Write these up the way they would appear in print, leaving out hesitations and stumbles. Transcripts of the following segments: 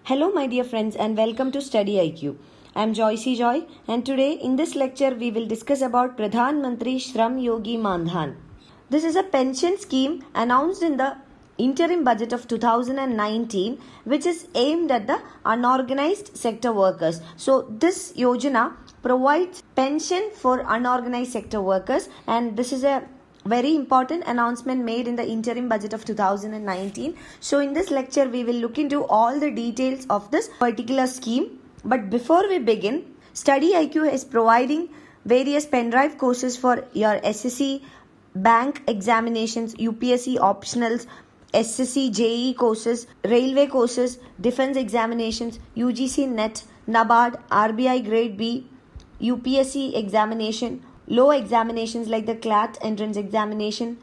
Hello, my dear friends, and welcome to Study IQ. I am Joycey Joy, and today in this lecture we will discuss about Pradhan Mantri Shram Yogi Mandhan. This is a pension scheme announced in the interim budget of 2019, which is aimed at the unorganized sector workers. So, this Yojana provides pension for unorganized sector workers, and this is a very important announcement made in the interim budget of 2019. So in this lecture we will look into all the details of this particular scheme. But before we begin, Study IQ is providing various pen drive courses for your SSC bank examinations, UPSC optionals, SSC JEE courses, railway courses, defense examinations, UGC NET, NABARD, RBI grade B, UPSC examination, low examinations like the CLAT entrance examination,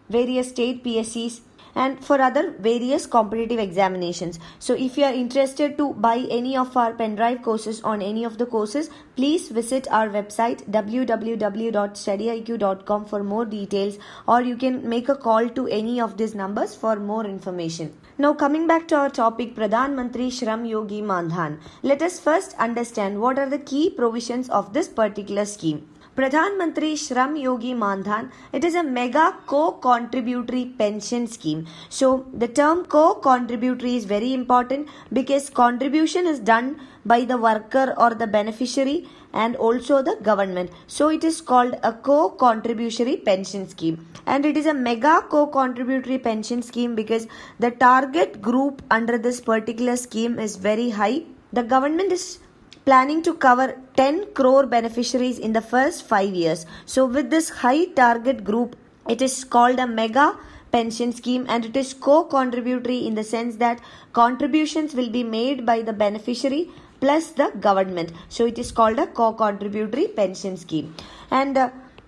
various state PSCs, and for other various competitive examinations. So if you are interested to buy any of our pen drive courses on any of the courses, please visit our website www.studyiq.com for more details, or you can make a call to any of these numbers for more information. Now coming back to our topic, Pradhan Mantri Shram Yogi Mandhan. Let us first understand what are the key provisions of this particular scheme. Pradhan Mantri Shram Yogi Mandhan, it is a mega co-contributory pension scheme. So the term co-contributory is very important because contribution is done by the worker or the beneficiary and also the government. So it is called a co-contributory pension scheme, and it is a mega co-contributory pension scheme because the target group under this particular scheme is very high. The government is planning to cover 10 crore beneficiaries in the first 5 years. So with this high target group, it is called a mega pension scheme, and it is co-contributory in the sense that contributions will be made by the beneficiary plus the government. So it is called a co-contributory pension scheme, and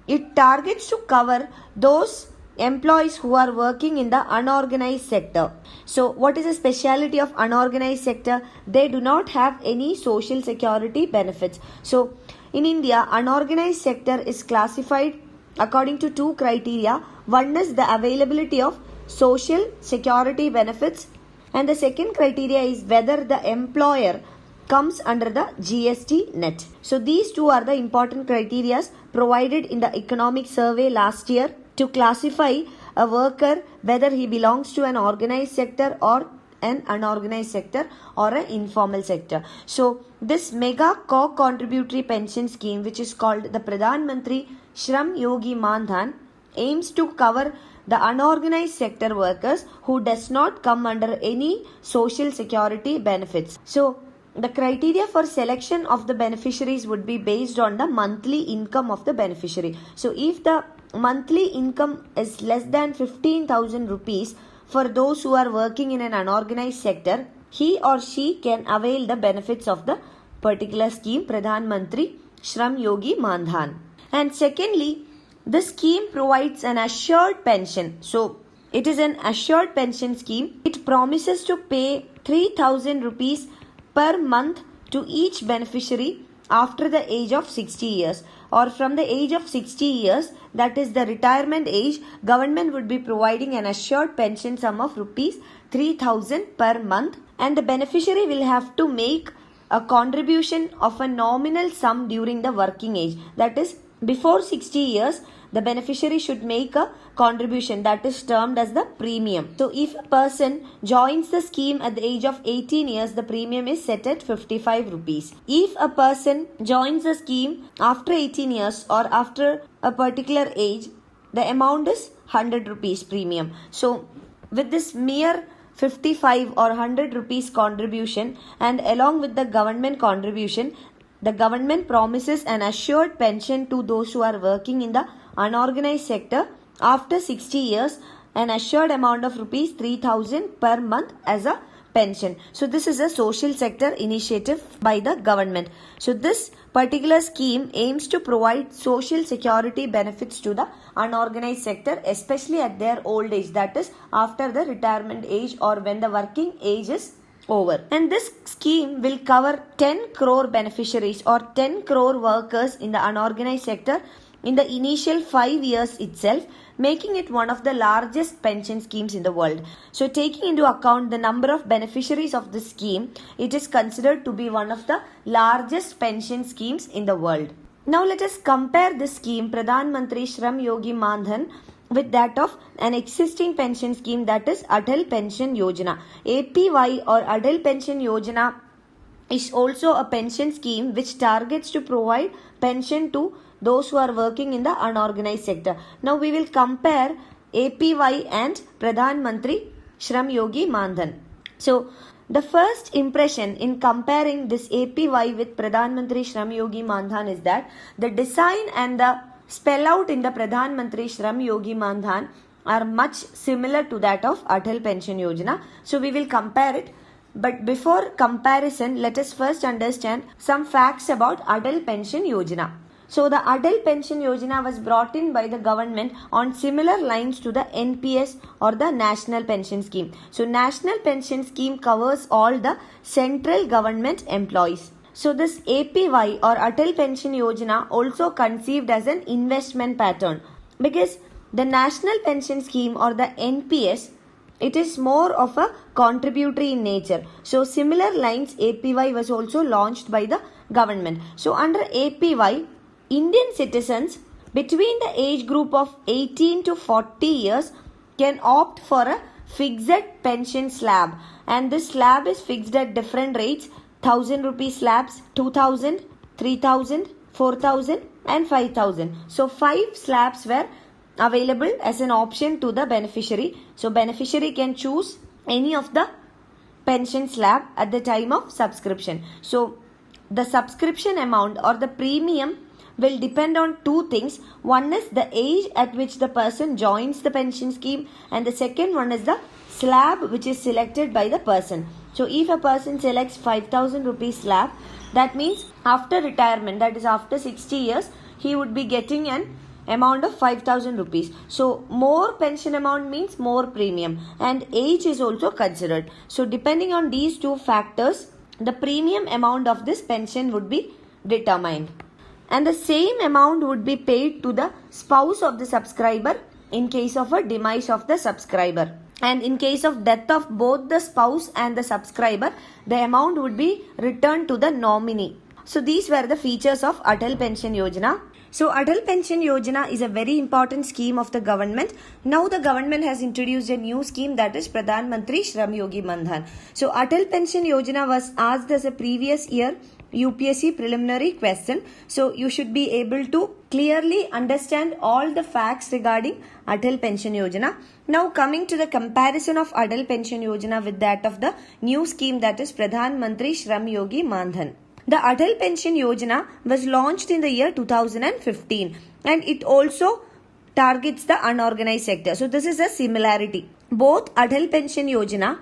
it targets to cover those employees who are working in the unorganized sector. So what is the speciality of unorganized sector? They do not have any social security benefits. So in India, unorganized sector is classified according to two criteria. One is the availability of social security benefits, and the second criteria is whether the employer comes under the GST net. So these two are the important criteria provided in the economic survey last year to classify a worker whether he belongs to an organized sector or an unorganized sector or an informal sector. So this mega co-contributory pension scheme, which is called the Pradhan Mantri Shram Yogi Mandhan, aims to cover the unorganized sector workers who does not come under any social security benefits. So the criteria for selection of the beneficiaries would be based on the monthly income of the beneficiary. So if the monthly income is less than 15,000 rupees for those who are working in an unorganized sector, he or she can avail the benefits of the particular scheme, Pradhan Mantri Shram Yogi Mandhan. And secondly, the scheme provides an assured pension. So it is an assured pension scheme. It promises to pay 3,000 rupees per month to each beneficiary after the age of 60 years, or from the age of 60 years, that is the retirement age, government would be providing an assured pension sum of rupees 3,000 per month, and the beneficiary will have to make a contribution of a nominal sum during the working age. That is, before 60 years, the beneficiary should make a contribution that is termed as the premium. So if a person joins the scheme at the age of 18 years, the premium is set at 55 rupees. If a person joins the scheme after 18 years or after a particular age, the amount is 100 rupees premium. So with this mere 55 or 100 rupees contribution, and along with the government contribution, the government promises an assured pension to those who are working in the unorganized sector after 60 years, an assured amount of rupees 3,000 per month as a pension. So this is a social sector initiative by the government. So this particular scheme aims to provide social security benefits to the unorganized sector, especially at their old age, that is after the retirement age or when the working age is over. And this scheme will cover 10 crore beneficiaries or 10 crore workers in the unorganized sector in the initial 5 years itself, making it one of the largest pension schemes in the world. So taking into account the number of beneficiaries of this scheme, it is considered to be one of the largest pension schemes in the world. Now let us compare this scheme, Pradhan Mantri Shram Yogi Mandhan, with that of an existing pension scheme, that is Atal Pension Yojana. APY or Atal Pension Yojana is also a pension scheme which targets to provide pension to those who are working in the unorganized sector. Now we will compare APY and Pradhan Mantri Shram Yogi Mandhan. So the first impression in comparing this APY with Pradhan Mantri Shram Yogi Mandhan is that the design and the spell out in the Pradhan Mantri Shram Yogi Mandhan are much similar to that of Atal Pension Yojana. So we will compare it. But before comparison, let us first understand some facts about Atal Pension Yojana. So the Atal Pension Yojana was brought in by the government on similar lines to the NPS or the National Pension Scheme. So National Pension Scheme covers all the central government employees. So this APY or Atal Pension Yojana also conceived as an investment pattern, because the National Pension Scheme or the NPS, it is more of a contributory in nature. So similar lines APY was also launched by the government. So under APY, Indian citizens between the age group of 18 to 40 years can opt for a fixed pension slab, and this slab is fixed at different rates: 1000 rupee slabs, 2000, 3000, 4000 and 5000. So 5 slabs were available as an option to the beneficiary. So beneficiary can choose any of the pension slab at the time of subscription. So the subscription amount or the premium will depend on two things. One is the age at which the person joins the pension scheme, and the second one is the slab which is selected by the person. So if a person selects 5000 rupees slab, that means after retirement, that is after 60 years, he would be getting an amount of 5000 rupees. So more pension amount means more premium, and age is also considered. So depending on these two factors, the premium amount of this pension would be determined, and the same amount would be paid to the spouse of the subscriber in case of a demise of the subscriber, and in case of death of both the spouse and the subscriber, the amount would be returned to the nominee. So these were the features of Atal Pension Yojana. So Atal Pension Yojana is a very important scheme of the government. Now the government has introduced a new scheme, that is Pradhan Mantri Shram Yogi Mandhan. So Atal Pension Yojana was asked as a previous year UPSC preliminary question. So you should be able to clearly understand all the facts regarding Atal Pension Yojana. Now coming to the comparison of Atal Pension Yojana with that of the new scheme, that is Pradhan Mantri Shram Yogi Mandhan. The Atal Pension Yojana was launched in the year 2015, and it also targets the unorganized sector. So this is a similarity. Both Atal Pension Yojana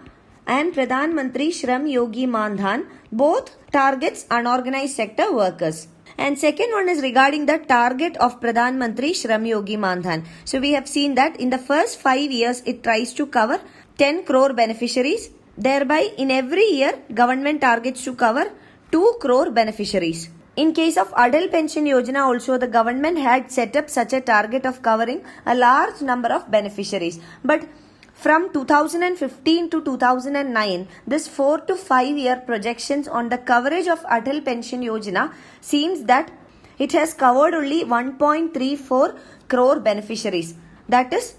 and Pradhan Mantri Shram Yogi Mandhan both targets unorganized sector workers. And second one is regarding the target of Pradhan Mantri Shram Yogi Mandhan. So we have seen that in the first 5 years it tries to cover 10 crore beneficiaries. Thereby in every year government targets to cover 2 crore beneficiaries. In case of Atal Pension Yojana also, the government had set up such a target of covering a large number of beneficiaries. But from 2015 to 2009, this 4 to 5 year projections on the coverage of Atal Pension Yojana seems that it has covered only 1.34 crore beneficiaries. That is,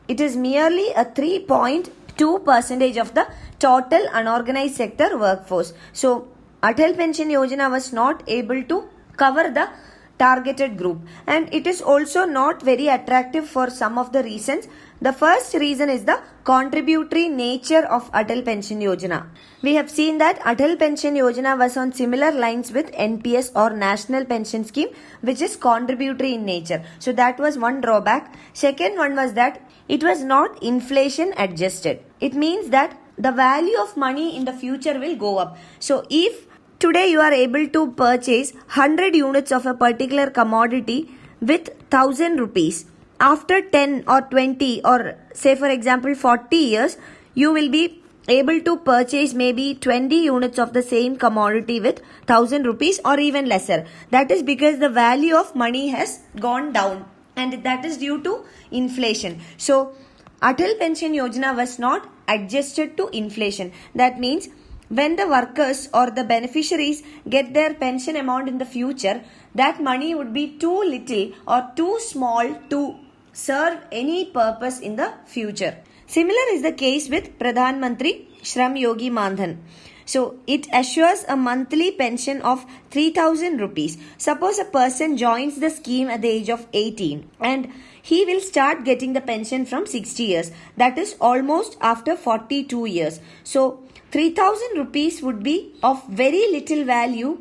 it is merely a 3.2% of the total unorganized sector workforce. So Atal Pension Yojana was not able to cover the targeted group, and it is also not very attractive for some of the reasons. The first reason is the contributory nature of Atal Pension Yojana. We have seen that Atal Pension Yojana was on similar lines with NPS or National Pension Scheme, which is contributory in nature. So that was one drawback. Second one was that it was not inflation adjusted. It means that the value of money in the future will go up. So if today you are able to purchase 100 units of a particular commodity with 1000 rupees, after 10 or 20 or say for example 40 years, you will be able to purchase maybe 20 units of the same commodity with 1000 rupees or even lesser. That is because the value of money has gone down, and that is due to inflation. So Atal Pension Yojana was not adjusted to inflation. That means when the workers or the beneficiaries get their pension amount in the future, that money would be too little or too small to serve any purpose in the future. Similar is the case with Pradhan Mantri Shram Yogi Mandhan. So it assures a monthly pension of 3000 rupees. Suppose a person joins the scheme at the age of 18 and he will start getting the pension from 60 years. That is almost after 42 years. So 3000 rupees would be of very little value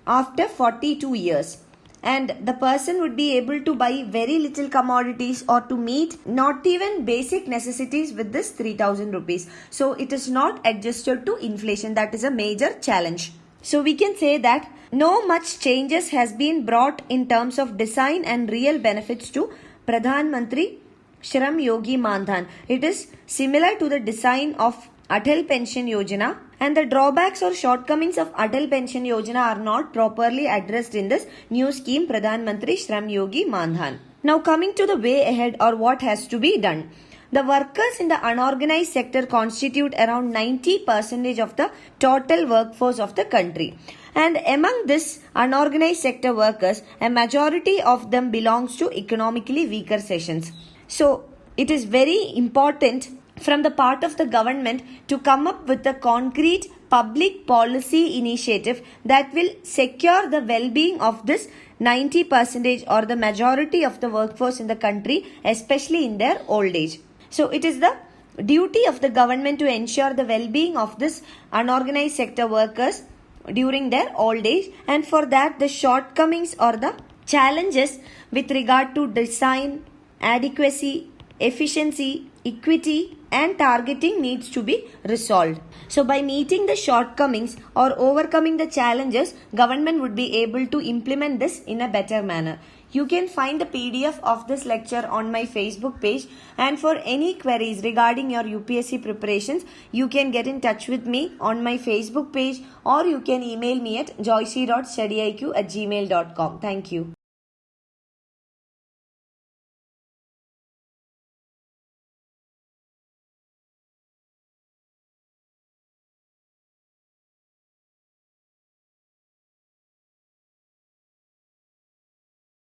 after 42 years. And the person would be able to buy very little commodities or to meet not even basic necessities with this 3000 rupees. So it is not adjusted to inflation. That is a major challenge. So we can say that no much changes has been brought in terms of design and real benefits to Pradhan Mantri Shram Yogi Mandhan. It is similar to the design of Atal Pension Yojana, and the drawbacks or shortcomings of Atal Pension Yojana are not properly addressed in this new scheme Pradhan Mantri Shram Yogi Mandhan. Now coming to the way ahead or what has to be done. The workers in the unorganized sector constitute around 90% of the total workforce of the country. And among this unorganized sector workers, a majority of them belongs to economically weaker sections. So it is very important from the part of the government to come up with a concrete public policy initiative that will secure the well-being of this 90% or the majority of the workforce in the country, especially in their old age. So it is the duty of the government to ensure the well-being of this unorganized sector workers during their old age, and for that the shortcomings or the challenges with regard to design, adequacy, efficiency, equity and targeting needs to be resolved. So by meeting the shortcomings or overcoming the challenges, government would be able to implement this in a better manner. You can find the PDF of this lecture on my Facebook page, and for any queries regarding your UPSC preparations, you can get in touch with me on my Facebook page or you can email me at joyce.studyiq@gmail.com. Thank you.